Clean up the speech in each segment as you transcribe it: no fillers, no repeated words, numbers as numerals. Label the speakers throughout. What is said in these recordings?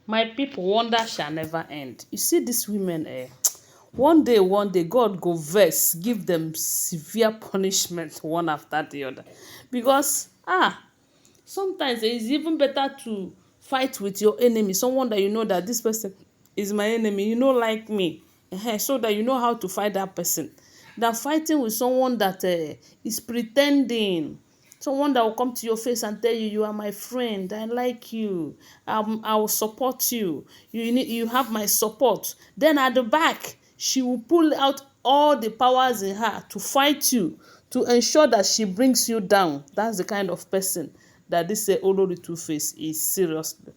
Speaker 1: My people, wonder shall never end. You see these women, one day, God go vex, give them severe punishment one after the other. Because, sometimes it is even better to fight with your enemy, someone that you know that this person is my enemy, you know, like me, so that you know how to fight that person, than fighting with someone that is pretending. Someone that will come to your face and tell you, you are my friend, I like you, I will support you, you have my support. Then at the back, she will pull out all the powers in her to fight you, to ensure that she brings you down. That's the kind of person that this Olori Two-Face is, seriously.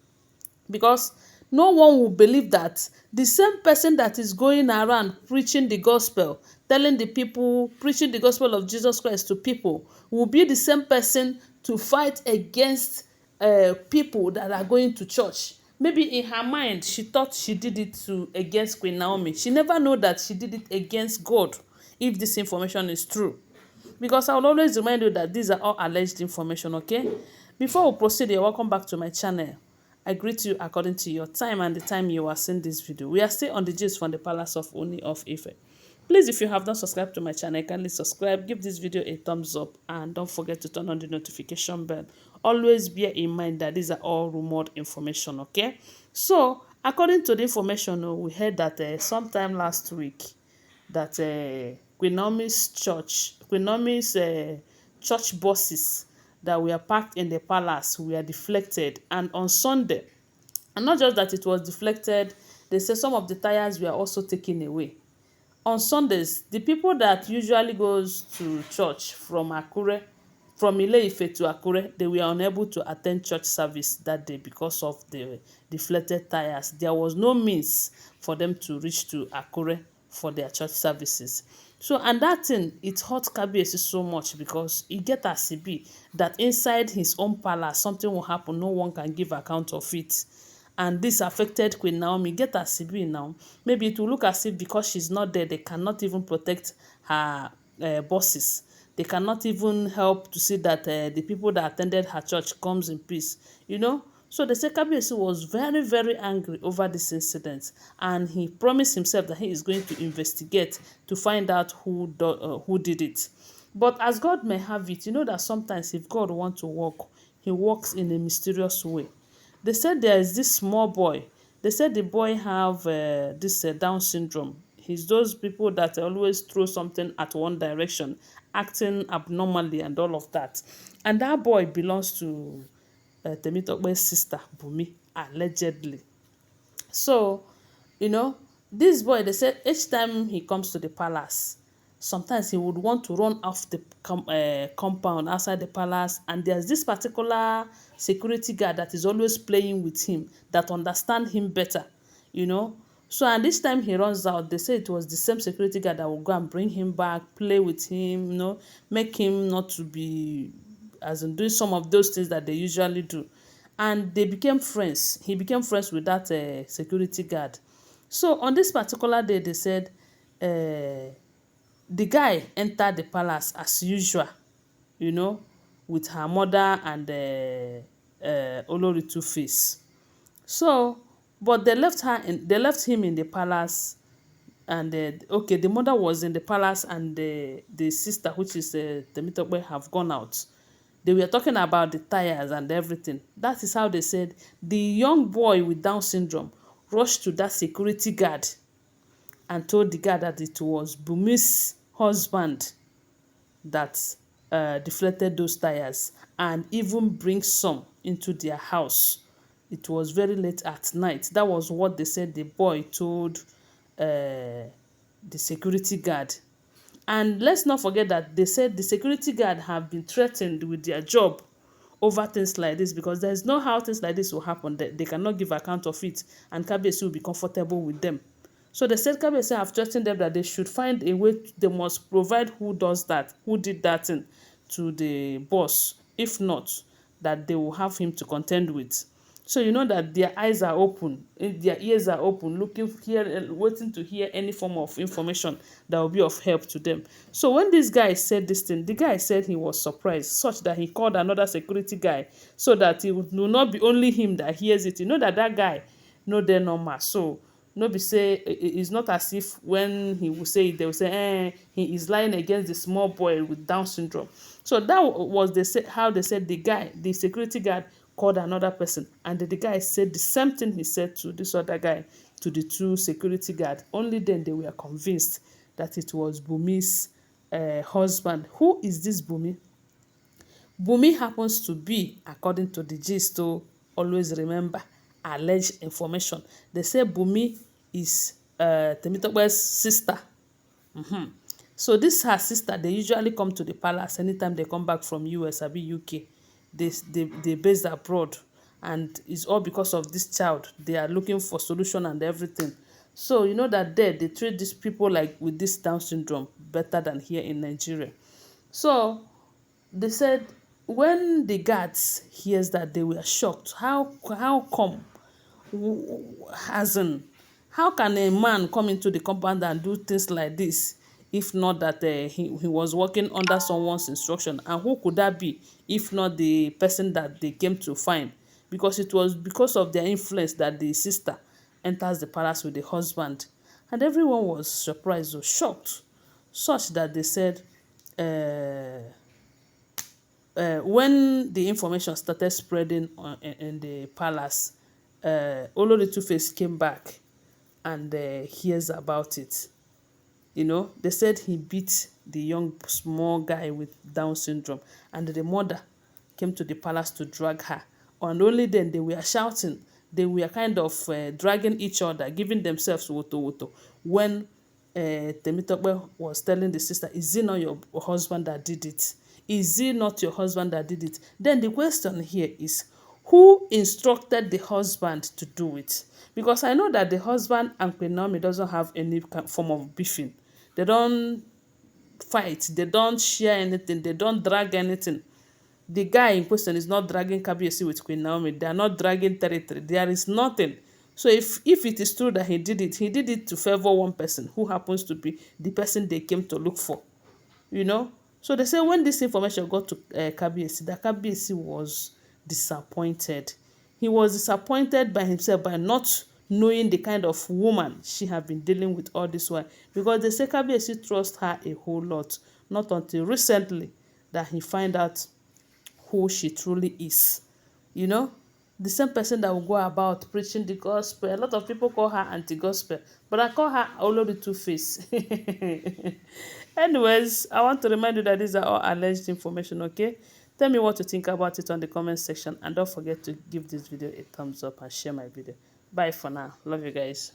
Speaker 1: Because no one will believe that the same person that is going around preaching the gospel, telling the people, preaching the gospel of Jesus Christ to people, will be the same person to fight against people that are going to church. Maybe in her mind, she thought she did it against Queen Naomi. She never know that she did it against God, if this information is true. Because I will always remind you that these are all alleged information, okay? Before we proceed, you're welcome back to my channel. I greet you according to your time and the time you are seeing this video. We are still on the gist from the palace of Ooni of Ife. Please, if you have not subscribed to my channel, kindly subscribe, give this video a thumbs up, and don't forget to turn on the notification bell. Always bear in mind that these are all rumored information, okay? So, according to the information, we heard that sometime last week, that Queen Naomi's church buses that were parked in the palace were deflected, and on Sunday, and not just that it was deflected, they say some of the tires were also taken away. On Sundays, the people that usually goes to church from Akure, from Ile-Ife to Akure, they were unable to attend church service that day because of the deflated tires. There was no means for them to reach to Akure for their church services. So, and that thing, it hurt Kabiyesi so much because e get as e be that inside his own palace, something will happen, no one can give account of it. And this affected Queen Naomi. Get as e be now. Maybe it will look as if because she's not there, they cannot even protect her bosses. They cannot even help to see that the people that attended her church comes in peace. You know? So they say Kabiyesi was very, very angry over this incident. And he promised himself that he is going to investigate to find out who did it. But as God may have it, you know that sometimes if God wants to work, he works in a mysterious way. They said there is this small boy. They said the boy have this Down syndrome. He's those people that always throw something at one direction, acting abnormally and all of that. And that boy belongs to Temitope's sister, Bumi, allegedly. So, you know, this boy, they said each time he comes to the palace, sometimes he would want to run off the compound outside the palace, and there's this particular security guard that is always playing with him, that understand him better, you know. So, and this time he runs out, they say it was the same security guard that will go and bring him back, play with him, you know, make him not to be, as in doing some of those things that they usually do. And they became friends. He became friends with that security guard. So on this particular day, they said the guy entered the palace as usual, you know, with her mother and Olori Two-Face. So, but they left him in the palace, and okay, the mother was in the palace, and the sister, which is Temitope, have gone out. They were talking about the tires and everything. That is how they said the young boy with Down syndrome rushed to that security guard and told the guard that it was Bumi's husband that deflated those tires, and even bring some into their house. It was very late at night. That was what they said the boy told the security guard. And let's not forget that they said the security guard have been threatened with their job over things like this, because there's no how things like this will happen. They cannot give account of it, and Kabiyesi will be comfortable with them. So they said Kabiyesi have threatened them that they should find a way, they must provide who does that, who did that thing to the boss. If not, that they will have him to contend with. So you know that their eyes are open, their ears are open, looking here, waiting to hear any form of information that will be of help to them. So when this guy said this thing, the guy said he was surprised, such that he called another security guy, so that it will not be only him that hears it. You know that that guy no dey normal. So no be say it's not as if when he will say it, they will say he is lying against the small boy with Down syndrome. So that was how they said the security guard called another person, and the guy said the same thing he said to this other guy, to the two security guard. Only then they were convinced that it was Bumi's husband. Who is this Bumi? Bumi happens to be, according to the gist, to always remember alleged information. They say Bumi is Temitope's sister. So this her sister, they usually come to the palace anytime they come back from US or UK. They based abroad, and it's all because of this child. They are looking for solution and everything. So you know that there they treat these people like with this Down syndrome better than here in Nigeria. So they said when the guards hears that, they were shocked. How come? As in, how can a man come into the compound and do things like this, if not that he was working under someone's instruction? And who could that be if not the person that they came to find? Because it was because of their influence that the sister enters the palace with the husband. And everyone was surprised or shocked, such that they said when the information started spreading in the palace, Olori Two-Face came back and hears about it. You know, they said he beat the young small guy with Down syndrome, and the mother came to the palace to drag her. And only then they were shouting. They were kind of dragging each other, giving themselves woto woto. When Temitope was telling the sister, is it not your husband that did it? Is it not your husband that did it? Then the question here is, who instructed the husband to do it? Because I know that the husband and Queen Naomi doesn't have any form of beefing. They don't fight. They don't share anything. They don't drag anything. The guy in question is not dragging Kabiyesi with Queen Naomi. They are not dragging territory. There is nothing. So if it is true that he did it to favor one person who happens to be the person they came to look for. You know? So they say when this information got to Kabiyesi, that Kabiyesi was disappointed. He was disappointed by himself by not knowing the kind of woman she had been dealing with all this while. Because they say Kabiyesi trusts her a whole lot. Not until recently that he find out who she truly is. You know, the same person that will go about preaching the gospel. A lot of people call her anti-gospel, but I call her Olori Two-Face. Anyways, I want to remind you that these are all alleged information, okay? Tell me what you think about it on the comment section, and don't forget to give this video a thumbs up and share my video. Bye for now. Love you guys.